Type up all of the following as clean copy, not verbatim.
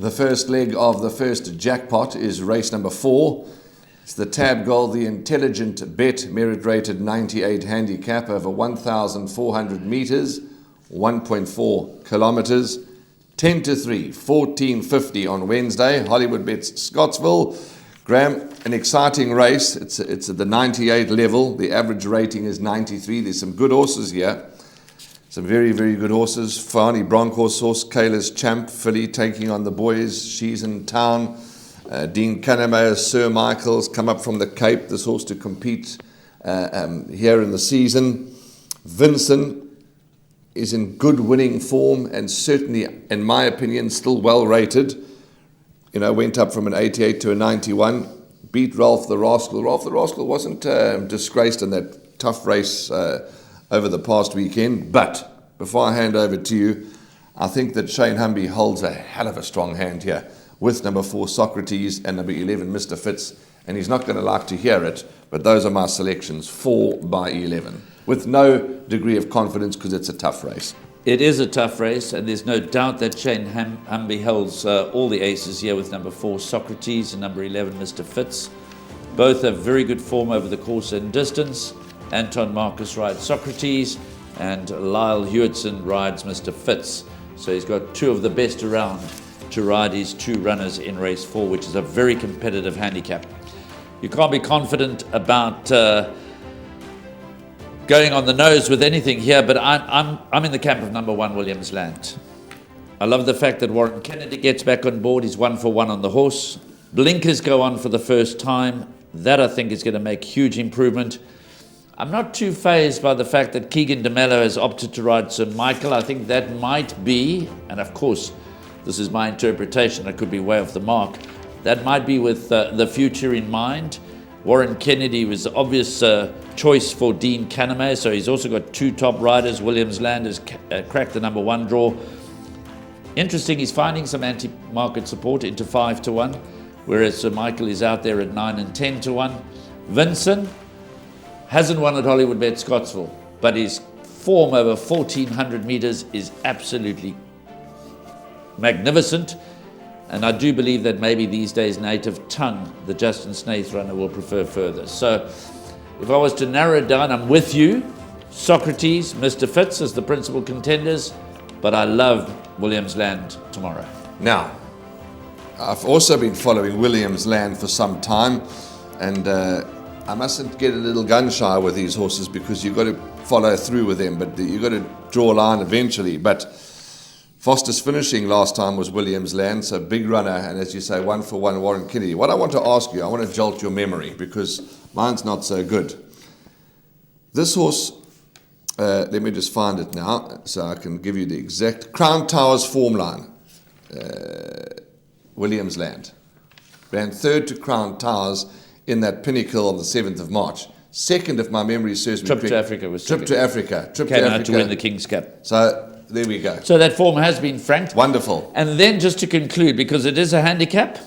The first leg of the first jackpot is race number 4. It's the Tab Gold, the Intelligent Bet, merit rated 98 handicap over 1,400 meters, 1.4 kilometers, 10 to 3, 14.50 on Wednesday. Hollywood Bets Scottsville. Graham, an exciting race. It's at the 98 level. The average rating is 93. There's some good horses here. Some very, very good horses. Fani Bronkhorse horse, Kayla's Champ, filly taking on the boys. She's in town. Dean Canamayer, Sir Michael's come up from the Cape, this horse to compete here in the season. Vincent is in good winning form and certainly, in my opinion, still well rated. You know, went up from an 88 to a 91. Beat Ralph the Rascal. Ralph the Rascal wasn't disgraced in that tough race over the past weekend. But before I hand over to you, I think that Shane Humby holds a hell of a strong hand here with number 4 Socrates and number 11 Mr. Fitz. And he's not going to like to hear it, but those are my selections, 4 by 11, with no degree of confidence because it's a tough race. It is a tough race, and there's no doubt that Shane Humby holds all the aces here with number 4 Socrates and number 11 Mr. Fitz. Both have very good form over the course and distance. Anton Marcus rides Socrates and Lyle Hewitson rides Mr. Fitz. So he's got 2 of the best around to ride his 2 runners in race 4, which is a very competitive handicap. You can't be confident about going on the nose with anything here, but I'm in the camp of number 1 Williams Land. I love the fact that Warren Kennedy gets back on board. He's 1 for 1 on the horse. Blinkers go on for the first time. That I think is going to make huge improvement. I'm not too fazed by the fact that Keegan DeMello has opted to ride Sir Michael. I think that might be, and of course, this is my interpretation, I could be way off the mark, that might be with the future in mind. Warren Kennedy was the obvious choice for Dean Canamayer, so he's also got 2 top riders. Williams Land has cracked the number 1 draw. Interesting, he's finding some anti-market support into 5 to 1, whereas Sir Michael is out there at 9 and 10 to 1. Vincent hasn't won at Hollywood Bet Scottsville, but his form over 1,400 meters is absolutely magnificent. And I do believe that maybe these days Native Tongue, the Justin Snaith runner, will prefer further. So if I was to narrow it down, I'm with you. Socrates, Mr. Fitz as the principal contenders, but I love Williams Land tomorrow. Now, I've also been following Williams Land for some time, and I mustn't get a little gun shy with these horses because you've got to follow through with them, but you've got to draw a line eventually. But Foster's finishing last time was Williams Land, so big runner, and as you say, 1 for 1 Warren Kennedy. What I want to ask you, I want to jolt your memory because mine's not so good. This horse, let me just find it now so I can give you the exact Crown Towers form line. Williams Land ran 3rd to Crown Towers in that Pinnacle on the 7th of March. 2nd, if my memory serves me correctly. Trip to Africa was Trip to Africa. Came out to win the King's Cup. So there we go. So that form has been franked. Wonderful. And then just to conclude, because it is a handicap,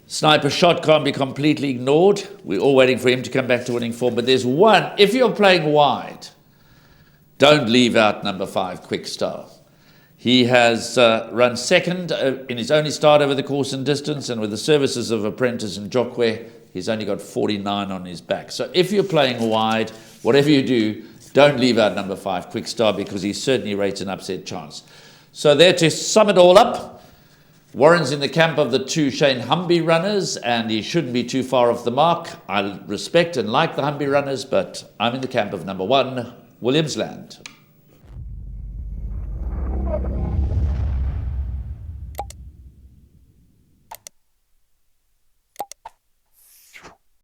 Sniper Shot can't be completely ignored. We're all waiting for him to come back to winning form. But there's one, if you're playing wide, don't leave out number 5, Quick Star. He has run 2nd in his only start over the course and distance, and with the services of Apprentice and Jokwe, he's only got 49 on his back. So if you're playing wide, whatever you do, don't leave out number 5, Quick Star, because he certainly rates an upset chance. So there to sum it all up, Warren's in the camp of the 2 Shane Humby runners, and he shouldn't be too far off the mark. I respect and like the Humby runners, but I'm in the camp of number 1, Williams Land.